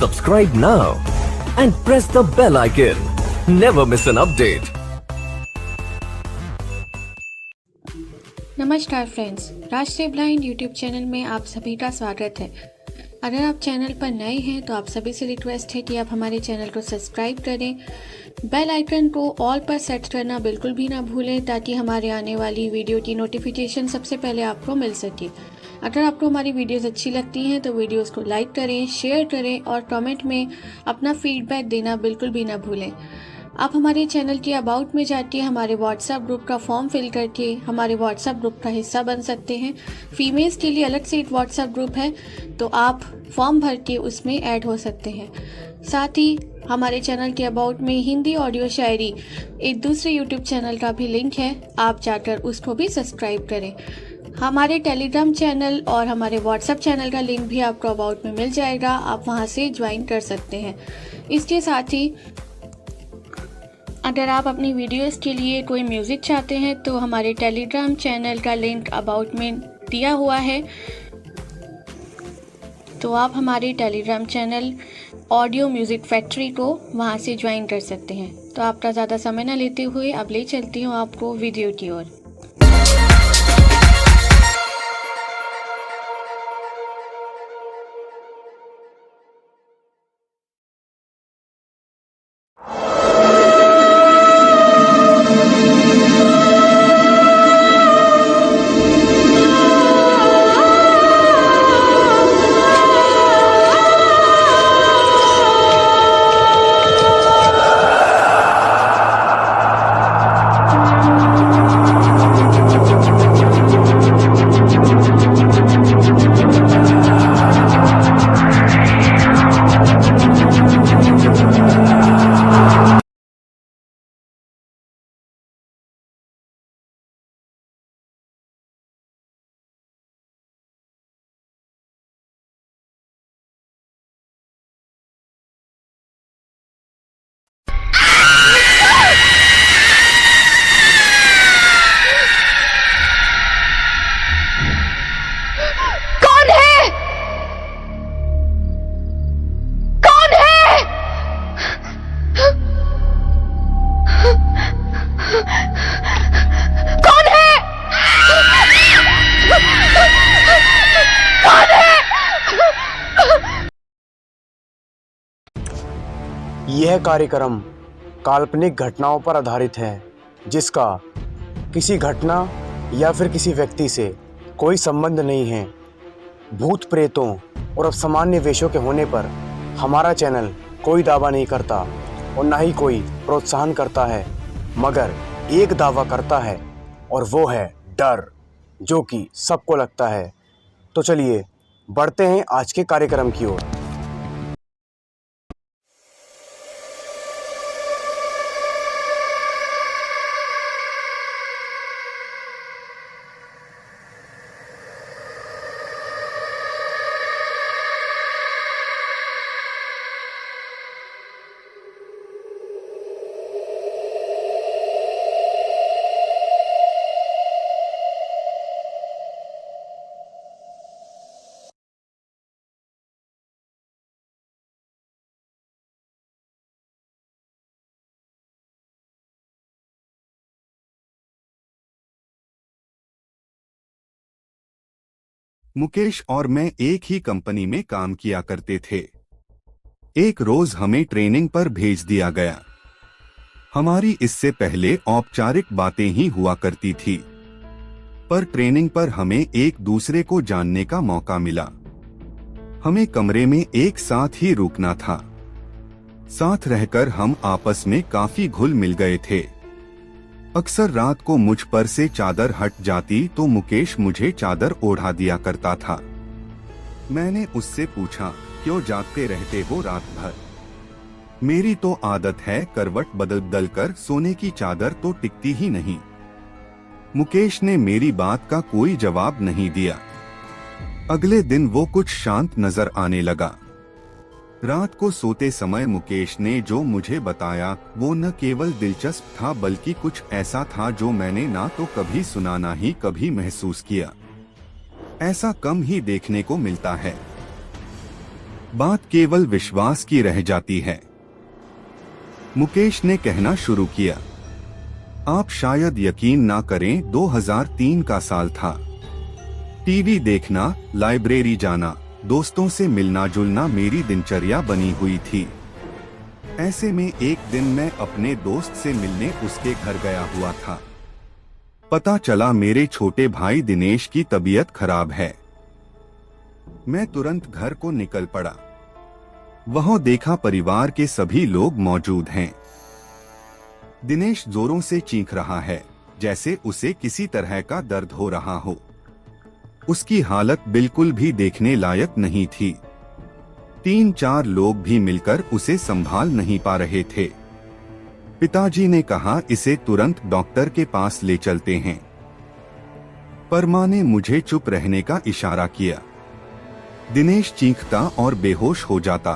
Subscribe now and press the bell icon. Never miss an update. नमस्कार friends, राष्ट्रीय blind YouTube channel में आप सभी का स्वागत है। अगर आप चैनल पर नए हैं तो आप सभी से रिक्वेस्ट है कि आप हमारे चैनल को सब्सक्राइब करें, बेल आइकन को ऑल पर सेट करना बिल्कुल भी ना भूलें ताकि हमारे आने वाली वीडियो की नोटिफिकेशन सबसे पहले आपको मिल सके। अगर आपको हमारी वीडियोस अच्छी लगती हैं तो वीडियोस को लाइक करें, शेयर करें और कमेंट में अपना फीडबैक देना बिल्कुल भी ना भूलें। आप हमारे चैनल के अबाउट में जाके हमारे व्हाट्सएप ग्रुप का फॉर्म फिल करके हमारे व्हाट्सएप ग्रुप का हिस्सा बन सकते हैं। फीमेल्स के लिए अलग से एक व्हाट्सएप ग्रुप है, तो आप फॉर्म भर के उसमें ऐड हो सकते हैं। साथ ही हमारे चैनल के अबाउट में हिंदी ऑडियो शायरी एक दूसरे यूट्यूब चैनल का भी लिंक है, आप जाकर उसको भी सब्सक्राइब करें। हमारे टेलीग्राम चैनल और हमारे व्हाट्सएप चैनल का लिंक भी आपको अबाउट में मिल जाएगा, आप वहां से ज्वाइन कर सकते हैं। इसके साथ ही अगर आप अपनी वीडियोस के लिए कोई म्यूज़िक चाहते हैं तो हमारे टेलीग्राम चैनल का लिंक अबाउट में दिया हुआ है, तो आप हमारे Telegram channel audio music factory को वहां से ज्वाइन कर सकते हैं। तो आपका ज़्यादा समय न लेते हुए अब ले चलती हूँ आपको वीडियो की ओर। यह कार्यक्रम काल्पनिक घटनाओं पर आधारित है, जिसका किसी घटना या फिर किसी व्यक्ति से कोई संबंध नहीं है। भूत प्रेतों और असामान्य वेशों के होने पर हमारा चैनल कोई दावा नहीं करता और ना ही कोई प्रोत्साहन करता है, मगर एक दावा करता है और वो है डर, जो कि सबको लगता है। तो चलिए बढ़ते हैं आज के कार्यक्रम की ओर। मुकेश और मैं एक ही कंपनी में काम किया करते थे। एक रोज हमें ट्रेनिंग पर भेज दिया गया। हमारी इससे पहले औपचारिक बातें ही हुआ करती थी, पर ट्रेनिंग पर हमें एक दूसरे को जानने का मौका मिला। हमें कमरे में एक साथ ही रुकना था। साथ रहकर हम आपस में काफी घुल मिल गए थे। अक्सर रात को मुझ पर से चादर हट जाती तो मुकेश मुझे चादर ओढ़ा दिया करता था। मैंने उससे पूछा, क्यों जागते रहते हो रात भर? मेरी तो आदत है करवट बदल बदल कर सोने की, चादर तो टिकती ही नहीं। मुकेश ने मेरी बात का कोई जवाब नहीं दिया। अगले दिन वो कुछ शांत नजर आने लगा। रात को सोते समय मुकेश ने जो मुझे बताया वो न केवल दिलचस्प था बल्कि कुछ ऐसा था जो मैंने ना तो कभी सुना ना ही कभी महसूस किया। ऐसा कम ही देखने को मिलता है। बात केवल विश्वास की रह जाती है। मुकेश ने कहना शुरू किया, आप शायद यकीन ना करें, 2003 का साल था। टीवी देखना, लाइब्रेरी जाना, दोस्तों से मिलना जुलना मेरी दिनचर्या बनी हुई थी। ऐसे में एक दिन मैं अपने दोस्त से मिलने उसके घर गया हुआ था। पता चला मेरे छोटे भाई दिनेश की तबीयत खराब है। मैं तुरंत घर को निकल पड़ा। वहां देखा परिवार के सभी लोग मौजूद हैं। दिनेश जोरों से चीख रहा है, जैसे उसे किसी तरह का दर्द हो रहा हो। उसकी हालत बिल्कुल भी देखने लायक नहीं थी। 3-4 लोग भी मिलकर उसे संभाल नहीं पा रहे थे। पिताजी ने कहा, इसे तुरंत डॉक्टर के पास ले चलते हैं। पर मां ने मुझे चुप रहने का इशारा किया। दिनेश चीखता और बेहोश हो जाता।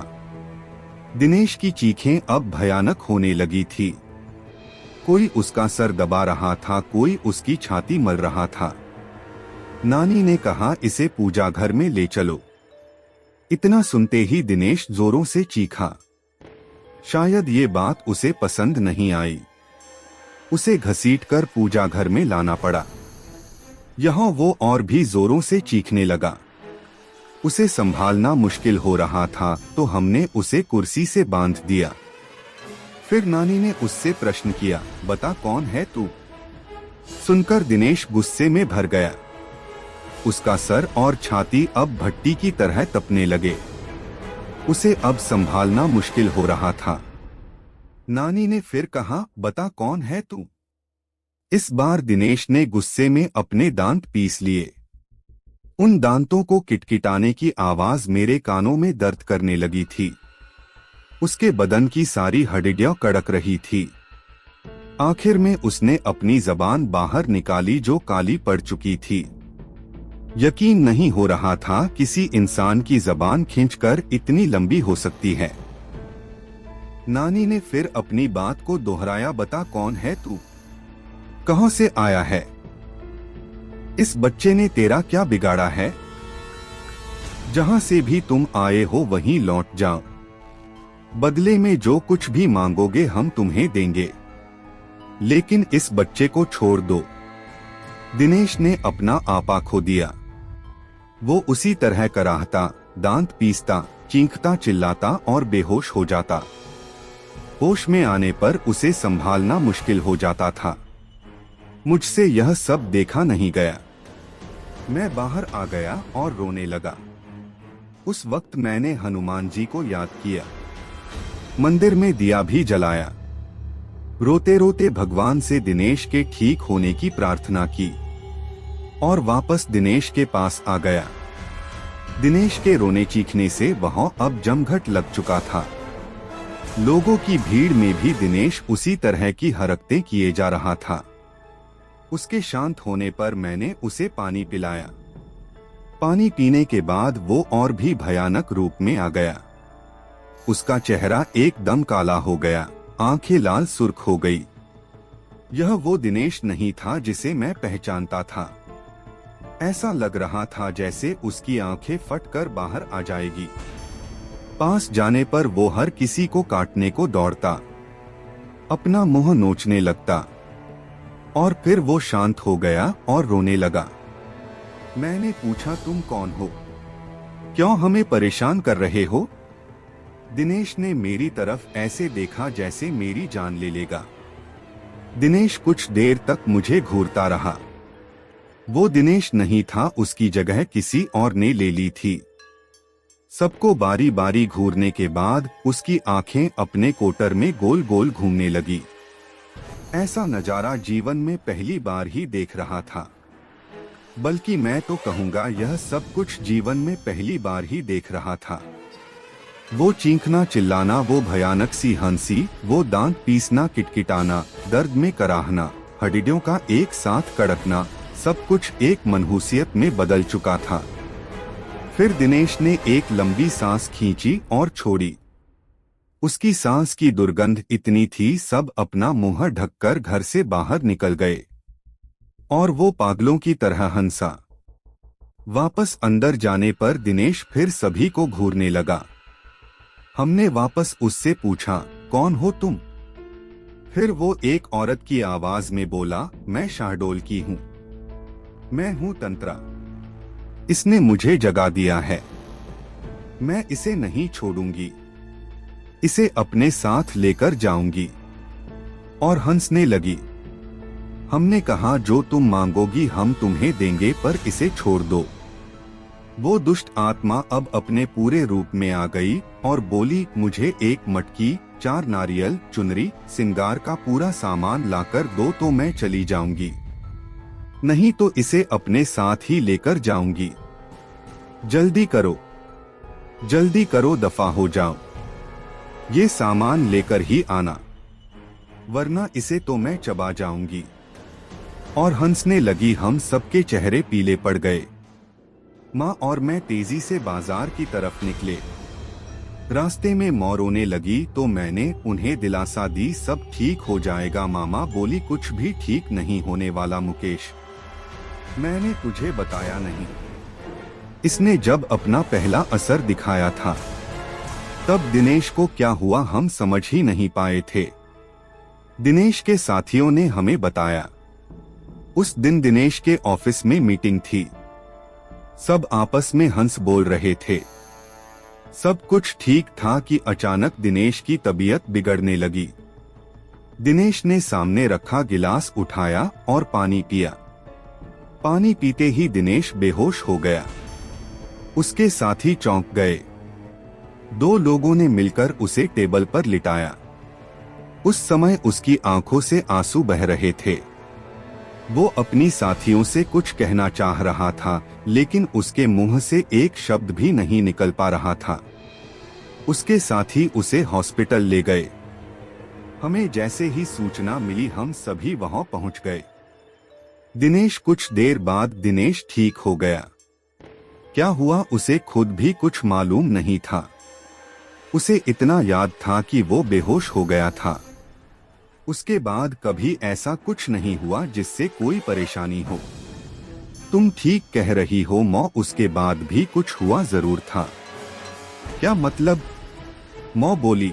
दिनेश की चीखें अब भयानक होने लगी थी। कोई उसका सर दबा रहा था, कोई उसकी छाती मल रहा था। नानी ने कहा, इसे पूजा घर में ले चलो। इतना सुनते ही दिनेश जोरों से चीखा। शायद ये बात उसे पसंद नहीं आई। उसे घसीटकर पूजा घर में लाना पड़ा। यहाँ वो और भी जोरों से चीखने लगा। उसे संभालना मुश्किल हो रहा था, तो हमने उसे कुर्सी से बांध दिया। फिर नानी ने उससे प्रश्न किया, बता कौन है तू? सुनकर दिनेश गुस्से में भर गया। उसका सर और छाती अब भट्टी की तरह तपने लगे। उसे अब संभालना मुश्किल हो रहा था। नानी ने फिर कहा, बता कौन है तू? इस बार दिनेश ने गुस्से में अपने दांत पीस लिए। उन दांतों को किटकिटाने की आवाज मेरे कानों में दर्द करने लगी थी। उसके बदन की सारी हड्डियां कड़क रही थी। आखिर में उसने अपनी जबान बाहर निकाली, जो काली पड़ चुकी थी। यकीन नहीं हो रहा था किसी इंसान की जबान खींचकर इतनी लंबी हो सकती है। नानी ने फिर अपनी बात को दोहराया, बता कौन है तू? कहां से आया है? इस बच्चे ने तेरा क्या बिगाड़ा है? जहां से भी तुम आए हो वहीं लौट जाओ। बदले में जो कुछ भी मांगोगे हम तुम्हें देंगे, लेकिन इस बच्चे को छोड़ दो। दिनेश ने अपना आपा खो दिया। वो उसी तरह कराहता, दांत पीसता, चीखता, चिल्लाता और बेहोश हो जाता। होश में आने पर उसे संभालना मुश्किल हो जाता था। मुझसे यह सब देखा नहीं गया। मैं बाहर आ गया और रोने लगा। उस वक्त मैंने हनुमान जी को याद किया। मंदिर में दिया भी जलाया। रोते रोते भगवान से दिनेश के ठीक होने की प्रार्थना की और वापस दिनेश के पास आ गया। दिनेश के रोने चीखने से वहां अब जमघट लग चुका था। लोगों की भीड़ में भी दिनेश उसी तरह की हरकतें किए जा रहा था। उसके शांत होने पर मैंने उसे पानी पिलाया। पानी पीने के बाद वो और भी भयानक रूप में आ गया। उसका चेहरा एकदम काला हो गया, आंखें लाल सुर्ख हो गई। यह वो दिनेश नहीं था जिसे मैं पहचानता था। ऐसा लग रहा था जैसे उसकी आंखें फटकर बाहर आ जाएगी। पास जाने पर वो हर किसी को काटने को दौड़ता, अपना मुंह नोचने लगता और फिर वो शांत हो गया और रोने लगा। मैंने पूछा, तुम कौन हो? क्यों हमें परेशान कर रहे हो? दिनेश ने मेरी तरफ ऐसे देखा जैसे मेरी जान ले लेगा। दिनेश कुछ देर तक मुझे घूरता रहा। वो दिनेश नहीं था, उसकी जगह किसी और ने ले ली थी। सबको बारी बारी घूरने के बाद उसकी आंखें अपने कोटर में गोल गोल घूमने लगी। ऐसा नजारा जीवन में पहली बार ही देख रहा था। बल्कि मैं तो कहूँगा यह सब कुछ जीवन में पहली बार ही देख रहा था। वो चीखना चिल्लाना, वो भयानक सी हंसी, वो दांत पीसना, किटकिटाना, दर्द में कराहना, हड्डियों का एक साथ कड़कना, सब कुछ एक मनहूसियत में बदल चुका था। फिर दिनेश ने एक लंबी सांस खींची और छोड़ी। उसकी सांस की दुर्गंध इतनी थी, सब अपना मुंह ढककर घर से बाहर निकल गए और वो पागलों की तरह हंसा। वापस अंदर जाने पर दिनेश फिर सभी को घूरने लगा। हमने वापस उससे पूछा, कौन हो तुम? फिर वो एक औरत की आवाज में बोला, मैं शाहडोल की हूँ, मैं हूँ तंत्रा। इसने मुझे जगा दिया है, मैं इसे नहीं छोड़ूंगी, इसे अपने साथ लेकर जाऊंगी। और हंसने लगी। हमने कहा, जो तुम मांगोगी हम तुम्हें देंगे, पर इसे छोड़ दो। वो दुष्ट आत्मा अब अपने पूरे रूप में आ गई और बोली, मुझे एक मटकी, 4 नारियल, चुनरी, सिंगार का पूरा सामान लाकर दो तो मैं चली जाऊंगी, नहीं तो इसे अपने साथ ही लेकर जाऊंगी। जल्दी करो, जल्दी करो, दफा हो जाओ, ये सामान लेकर ही आना, वरना इसे तो मैं चबा जाऊंगी। और हंसने लगी। हम सबके चेहरे पीले पड़ गए। माँ और मैं तेजी से बाजार की तरफ निकले। रास्ते में मौ रोने लगी तो मैंने उन्हें दिलासा दी, सब ठीक हो जाएगा। मामा बोली, कुछ भी ठीक नहीं होने वाला मुकेश, मैंने तुझे बताया नहीं। इसने जब अपना पहला असर दिखाया था तब दिनेश को क्या हुआ हम समझ ही नहीं पाए थे। दिनेश के साथियों ने हमें बताया, उस दिन दिनेश के ऑफिस में मीटिंग थी। सब आपस में हंस बोल रहे थे, सब कुछ ठीक था कि अचानक दिनेश की तबीयत बिगड़ने लगी। दिनेश ने सामने रखा गिलास उठाया और पानी पिया। पानी पीते ही दिनेश बेहोश हो गया। उसके साथी चौंक गए। 2 लोगों ने मिलकर उसे टेबल पर लिटाया। उस समय उसकी आंखों से आंसू बह रहे थे। वो अपनी साथियों से कुछ कहना चाह रहा था, लेकिन उसके मुंह से एक शब्द भी नहीं निकल पा रहा था। उसके साथी उसे हॉस्पिटल ले गए। हमें जैसे ही सूचना मिली हम सभी वहां पहुंच गए। दिनेश कुछ देर बाद दिनेश ठीक हो गया। क्या हुआ उसे खुद भी कुछ मालूम नहीं था। उसे इतना याद था कि वो बेहोश हो गया था। उसके बाद कभी ऐसा कुछ नहीं हुआ जिससे कोई परेशानी हो। तुम ठीक कह रही हो मौ, उसके बाद भी कुछ हुआ जरूर था। क्या मतलब? मौ बोली,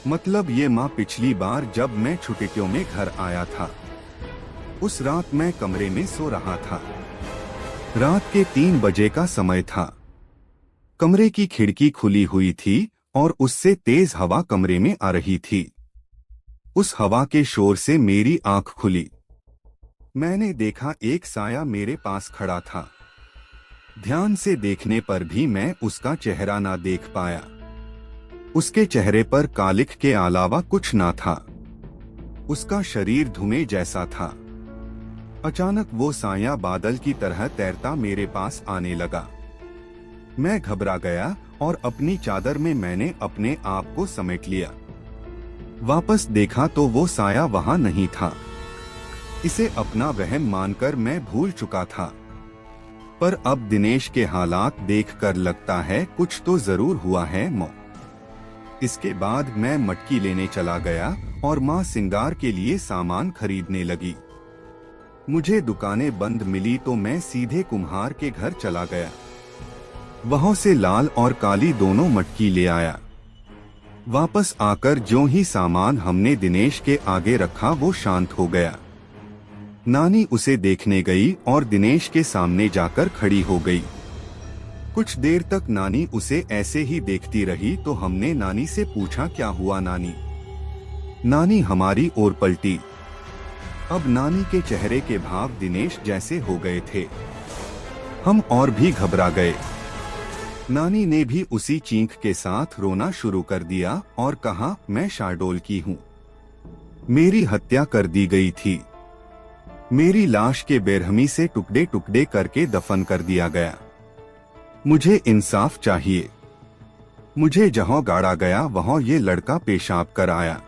मतलब ये माँ, पिछली बार जब मैं छुट्टियों में घर आया था, उस रात मैं कमरे में सो रहा था। रात के 3 बजे का समय था। कमरे की खिड़की खुली हुई थी और उससे तेज हवा कमरे में आ रही थी। उस हवा के शोर से मेरी आंख खुली। मैंने देखा एक साया मेरे पास खड़ा था। ध्यान से देखने पर भी मैं उसका चेहरा ना देख पाया। उसके चेहरे पर कालिख के अलावा कुछ ना था। उसका शरीर धुएं जैसा था। अचानक वो साया बादल की तरह तैरता मेरे पास आने लगा। मैं घबरा गया और अपनी चादर में मैंने अपने आप को समेट लिया। वापस देखा तो वो साया वहां नहीं था। इसे अपना वहम मानकर मैं भूल चुका था। पर अब दिनेश के हालात देखकर लगता है कुछ तो जरूर हुआ है मौ। इसके बाद मैं मटकी लेने चला गया और माँ सिंगार के लिए सामान खरीदने लगी। मुझे दुकानें बंद मिली तो मैं सीधे कुम्हार के घर चला गया। वहां से लाल और काली दोनों मटकी ले आया। वापस आकर ज्यों ही सामान हमने दिनेश के आगे रखा वो शांत हो गया। नानी उसे देखने गई और दिनेश के सामने जाकर खड़ी हो गई। कुछ देर तक नानी उसे ऐसे ही देखती रही तो हमने नानी से पूछा, क्या हुआ नानी? नानी हमारी ओर पलटी। अब नानी के चेहरे के भाव दिनेश जैसे हो गए थे। हम और भी घबरा गए। नानी ने भी उसी चीख के साथ रोना शुरू कर दिया और कहा, मैं शाहडोल की हूँ, मेरी हत्या कर दी गई थी। मेरी लाश के बेरहमी से टुकड़े टुकड़े करके दफन कर दिया गया। मुझे इंसाफ चाहिए। मुझे जहां गाड़ा गया वहां ये लड़का पेशाब कर आया।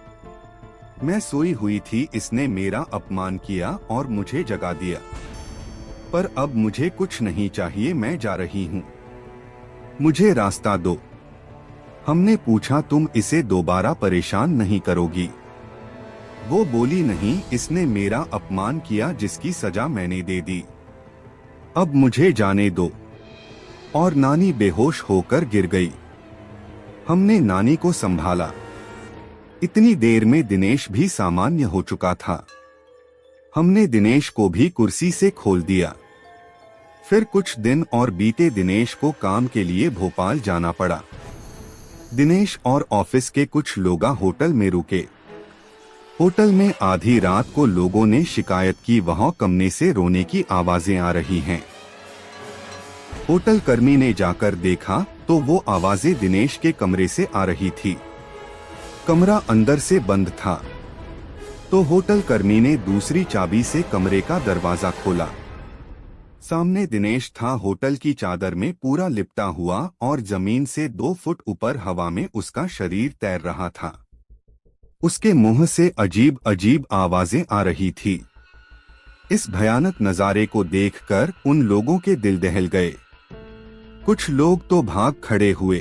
मैं सोई हुई थी, इसने मेरा अपमान किया और मुझे जगा दिया। पर अब मुझे कुछ नहीं चाहिए, मैं जा रही हूँ, मुझे रास्ता दो। हमने पूछा, तुम इसे दोबारा परेशान नहीं करोगी? वो बोली, नहीं, इसने मेरा अपमान किया जिसकी सजा मैंने दे दी। अब मुझे जाने दो। और नानी बेहोश होकर गिर गई। हमने नानी को संभाला। इतनी देर में दिनेश भी सामान्य हो चुका था। हमने दिनेश को भी कुर्सी से खोल दिया। फिर कुछ दिन और बीते। दिनेश को काम के लिए भोपाल जाना पड़ा। दिनेश और ऑफिस के कुछ लोग होटल में रुके। होटल में आधी रात को लोगों ने शिकायत की वहां कमरे से रोने की आवाजें आ रही हैं। होटल कर्मी ने जाकर देखा तो वो आवाजें दिनेश के कमरे से आ रही थी। कमरा अंदर से बंद था तो होटल कर्मी ने दूसरी चाबी से कमरे का दरवाजा खोला। सामने दिनेश था, होटल की चादर में पूरा लिपटा हुआ और जमीन से 2 फुट ऊपर हवा में उसका शरीर तैर रहा था। उसके मुंह से अजीब अजीब आवाजें आ रही थी। इस भयानक नजारे को देखकर उन लोगों के दिल दहल गए। कुछ लोग तो भाग खड़े हुए।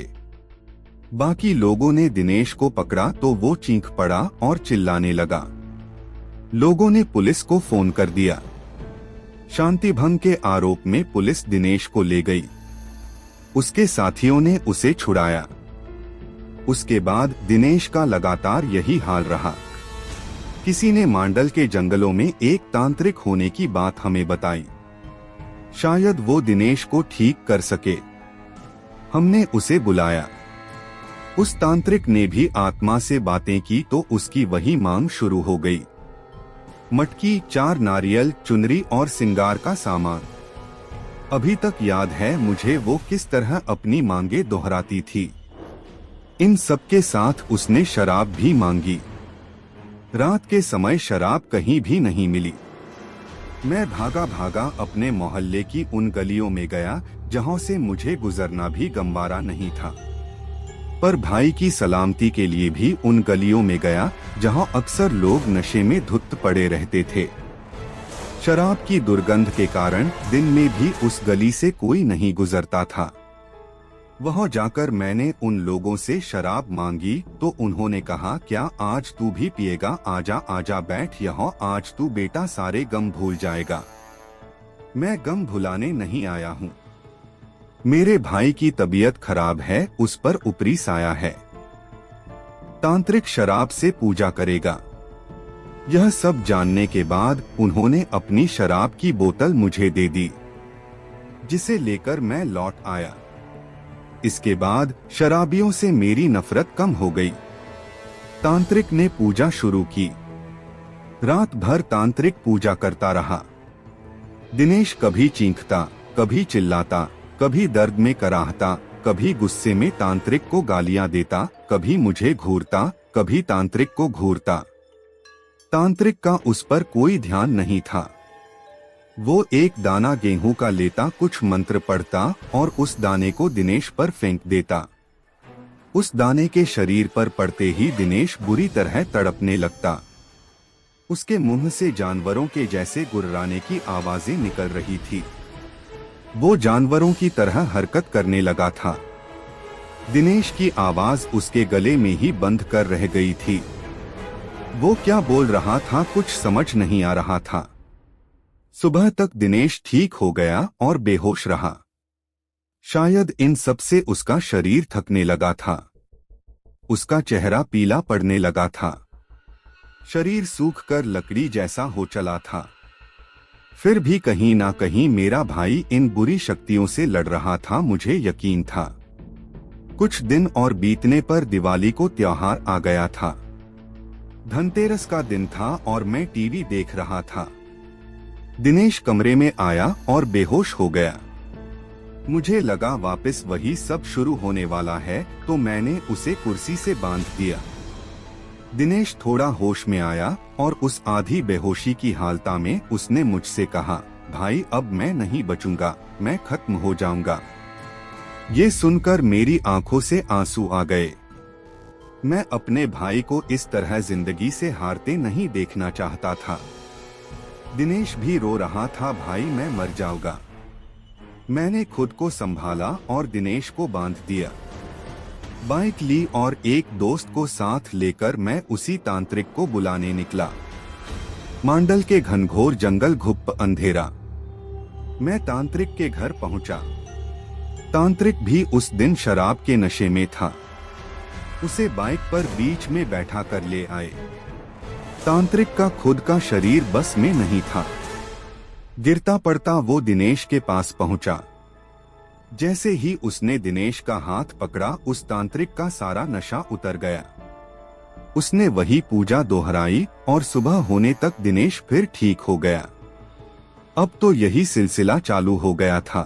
बाकी लोगों ने दिनेश को पकड़ा तो वो चीख पड़ा और चिल्लाने लगा। लोगों ने पुलिस को फोन कर दिया। शांति भंग के आरोप में पुलिस दिनेश को ले गई। उसके साथियों ने उसे छुड़ाया। उसके बाद दिनेश का लगातार यही हाल रहा। किसी ने मांडल के जंगलों में एक तांत्रिक होने की बात हमें बताई। शायद वो दिनेश को ठीक कर सके। हमने उसे बुलाया। उस तांत्रिक ने भी आत्मा से बातें की तो उसकी वही मांग शुरू हो गई। मटकी, 4 नारियल, चुनरी और सिंगार का सामान। अभी तक याद है मुझे वो किस तरह अपनी मांगे दोहराती थी। इन सब के साथ उसने शराब भी मांगी। रात के समय शराब कहीं भी नहीं मिली। मैं भागा भागा अपने मोहल्ले की उन गलियों में गया जहां से मुझे गुजरना भी गंवारा नहीं था, पर भाई की सलामती के लिए भी उन गलियों में गया जहां अक्सर लोग नशे में धुत पड़े रहते थे। शराब की दुर्गंध के कारण दिन में भी उस गली से कोई नहीं गुजरता था। वहां जाकर मैंने उन लोगों से शराब मांगी तो उन्होंने कहा, क्या आज तू भी पिएगा? आजा आजा, बैठ यहाँ, आज तू बेटा सारे गम भूल जाएगा। मैं गम भुलाने नहीं आया हूँ। मेरे भाई की तबीयत खराब है, उस पर ऊपरी साया है। तांत्रिक शराब से पूजा करेगा। यह सब जानने के बाद उन्होंने अपनी शराब की बोतल मुझे दे दी, जिसे लेकर मैं लौट आया। इसके बाद शराबियों से मेरी नफरत कम हो गई। तांत्रिक ने पूजा शुरू की। रात भर तांत्रिक पूजा करता रहा। दिनेश कभी चीखता, कभी चिल्लाता, कभी दर्द में कराहता, कभी गुस्से में तांत्रिक को गालियां देता, कभी मुझे घूरता, कभी तांत्रिक को घूरता। तांत्रिक का उस पर कोई ध्यान नहीं था। वो एक दाना गेहूं का लेता, कुछ मंत्र पढ़ता और उस दाने को दिनेश पर फेंक देता। उस दाने के शरीर पर पड़ते ही दिनेश बुरी तरह तड़पने लगता। उसके मुंह से जानवरों के जैसे गुर्राने की आवाजें निकल रही थी। वो जानवरों की तरह हरकत करने लगा था। दिनेश की आवाज उसके गले में ही बंद कर रह गई थी। वो क्या बोल रहा था कुछ समझ नहीं आ रहा था। सुबह तक दिनेश ठीक हो गया और बेहोश रहा। शायद इन सब से उसका शरीर थकने लगा था। उसका चेहरा पीला पड़ने लगा था। शरीर सूखकर लकड़ी जैसा हो चला था। फिर भी कहीं ना कहीं मेरा भाई इन बुरी शक्तियों से लड़ रहा था, मुझे यकीन था। कुछ दिन और बीतने पर दिवाली को त्योहार आ गया था। धनतेरस का दिन था और मैं टीवी देख रहा था। दिनेश कमरे में आया और बेहोश हो गया। मुझे लगा वापस वही सब शुरू होने वाला है, तो मैंने उसे कुर्सी से बांध दिया। दिनेश थोड़ा होश में आया और उस आधी बेहोशी की हालत में उसने मुझसे कहा, भाई अब मैं नहीं बचूंगा, मैं खत्म हो जाऊंगा। ये सुनकर मेरी आंखों से आंसू आ गए। मैं अपने भाई को इस तरह जिंदगी से हारते नहीं देखना चाहता था। दिनेश भी रो रहा था, भाई मैं मर जाऊंगा। मैंने खुद को संभाला और दिनेश को बांध दिया। बाइक ली और एक दोस्त को साथ लेकर मैं उसी तांत्रिक को बुलाने निकला। मांडल के घनघोर जंगल, घुप अंधेरा। मैं तांत्रिक के घर पहुंचा। तांत्रिक भी उस दिन शराब के नशे में था। उसे बाइक पर बीच में बैठा कर ले आए। तांत्रिक का खुद का शरीर बस में नहीं था। गिरता पड़ता वो दिनेश के पास पहुंचा। जैसे ही उसने दिनेश का हाथ पकड़ा, उस तांत्रिक का सारा नशा उतर गया। उसने वही पूजा दोहराई और सुबह होने तक दिनेश फिर ठीक हो गया। अब तो यही सिलसिला चालू हो गया था।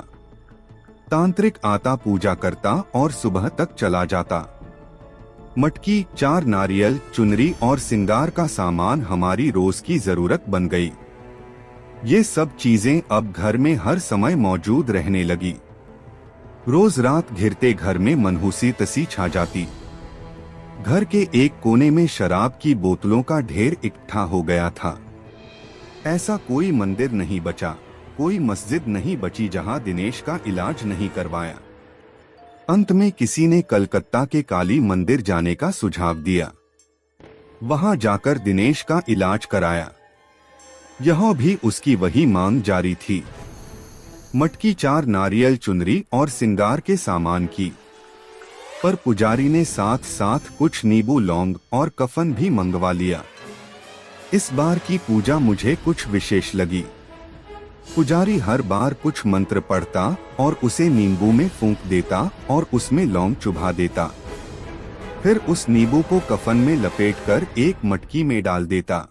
तांत्रिक आता, पूजा करता और सुबह तक चला जाता। मटकी, 4 नारियल, चुनरी और सिंगार का सामान हमारी रोज की जरूरत बन गई। ये सब चीजें अब घर में हर समय मौजूद रहने लगी। रोज रात घिरते घर में मनहूसी तसी छा जाती। घर के एक कोने में शराब की बोतलों का ढेर इकट्ठा हो गया था। ऐसा कोई मंदिर नहीं बचा, कोई मस्जिद नहीं बची जहां दिनेश का इलाज नहीं करवाया। अंत में किसी ने कलकत्ता के काली मंदिर जाने का सुझाव दिया। वहां जाकर दिनेश का इलाज कराया। यह भी उसकी वही मांग जारी थी। मटकी, 4 नारियल, चुनरी और सिंगार के सामान की। पर पुजारी ने साथ साथ कुछ नींबू, लौंग और कफन भी मंगवा लिया। इस बार की पूजा मुझे कुछ विशेष लगी। पुजारी हर बार कुछ मंत्र पढ़ता और उसे नींबू में फूंक देता और उसमें लौंग चुभा देता। फिर उस नींबू को कफन में लपेटकर एक मटकी में डाल देता।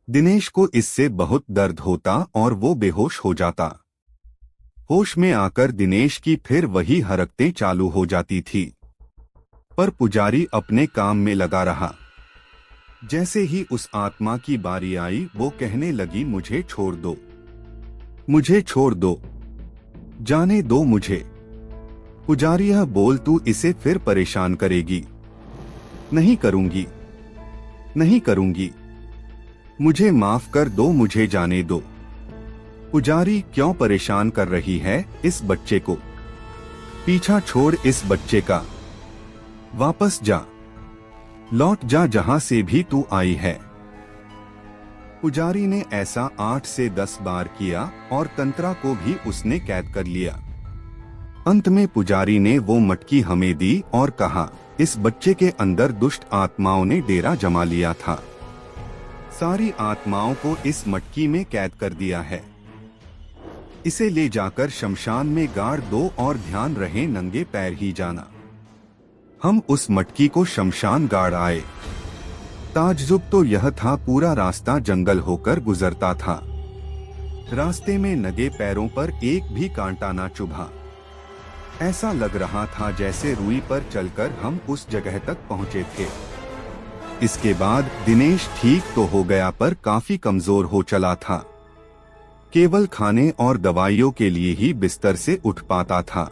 दिनेश को इससे बहुत दर्द होता और वो बेहोश हो जाता। होश में आकर दिनेश की फिर वही हरकतें चालू हो जाती थी। पर पुजारी अपने काम में लगा रहा। जैसे ही उस आत्मा की बारी आई, वो कहने लगी, मुझे छोड़ दो, मुझे छोड़ दो, जाने दो मुझे। पुजारी, यह बोल, तू इसे फिर परेशान करेगी? नहीं करूंगी, नहीं करूंगी, मुझे माफ कर दो, मुझे जाने दो। पुजारी, क्यों परेशान कर रही है इस बच्चे को? पीछा छोड़ इस बच्चे का, वापस जा, लौट जा जहां से भी तू आई है। पुजारी ने ऐसा 8 से 10 बार किया और तंत्रा को भी उसने कैद कर लिया। अंत में पुजारी ने वो मटकी हमें दी और कहा, इस बच्चे के अंदर दुष्ट आत्माओं ने डेरा जमा लिया था। सारी आत्माओं को इस मटकी में कैद कर दिया है। इसे ले जाकर शमशान में गाड़ दो और ध्यान रहे नंगे पैर ही जाना। हम उस मटकी को शमशान गाड़ आए। ताज्जुब तो यह था, पूरा रास्ता जंगल होकर गुजरता था। रास्ते में नंगे पैरों पर एक भी कांटा ना चुभा। ऐसा लग रहा था जैसे रुई पर चलकर हम उस जगह तक पहुंचे थे। इसके बाद दिनेश ठीक तो हो गया, पर काफी कमजोर हो चला था। केवल खाने और दवाइयों के लिए ही बिस्तर से उठ पाता था।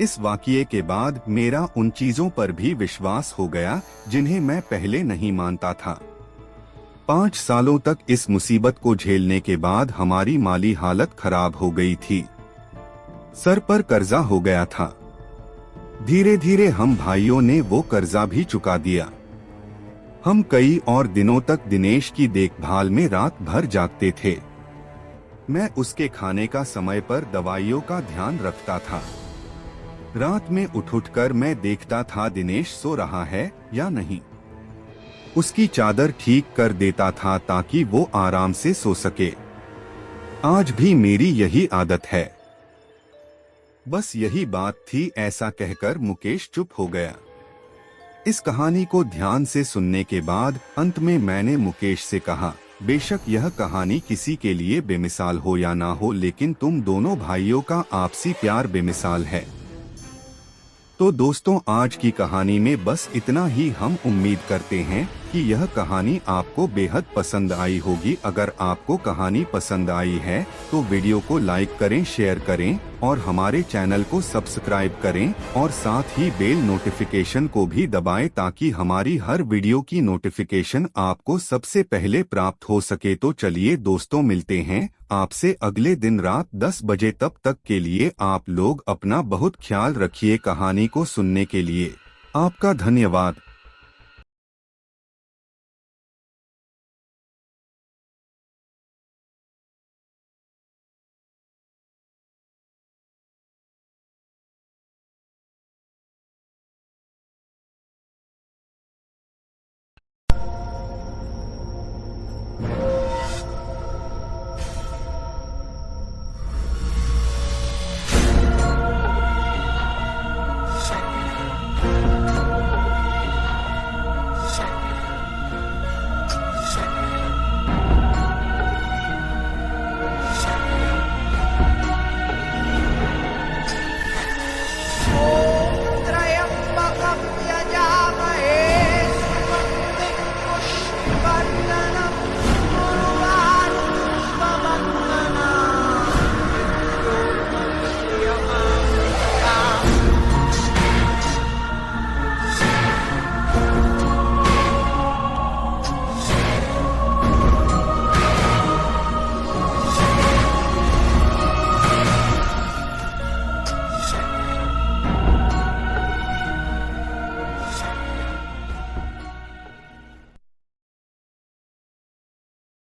इस वाकये के बाद मेरा उन चीजों पर भी विश्वास हो गया जिन्हें मैं पहले नहीं मानता था। 5 सालों तक इस मुसीबत को झेलने के बाद हमारी माली हालत खराब हो गई थी। सर पर कर्जा हो गया था। धीरे धीरे हम भाइयों ने वो कर्जा भी चुका दिया। हम कई और दिनों तक दिनेश की देखभाल में रात भर जागते थे। मैं उसके खाने का समय पर दवाइयों का ध्यान रखता था। रात में उठ कर मैं देखता था दिनेश सो रहा है या नहीं। उसकी चादर ठीक कर देता था ताकि वो आराम से सो सके। आज भी मेरी यही आदत है। बस यही बात थी, ऐसा कहकर मुकेश चुप हो गया। इस कहानी को ध्यान से सुनने के बाद अंत में मैंने मुकेश से कहा, बेशक यह कहानी किसी के लिए बेमिसाल हो या ना हो, लेकिन तुम दोनों भाइयों का आपसी प्यार बेमिसाल है। तो दोस्तों, आज की कहानी में बस इतना ही। हम उम्मीद करते हैं कि यह कहानी आपको बेहद पसंद आई होगी। अगर आपको कहानी पसंद आई है तो वीडियो को लाइक करें, शेयर करें और हमारे चैनल को सब्सक्राइब करें और साथ ही बेल नोटिफिकेशन को भी दबाएं ताकि हमारी हर वीडियो की नोटिफिकेशन आपको सबसे पहले प्राप्त हो सके। तो चलिए दोस्तों, मिलते हैं आपसे अगले दिन रात 10 बजे। तब तक के लिए आप लोग अपना बहुत ख्याल रखिए। कहानी को सुनने के लिए आपका धन्यवाद।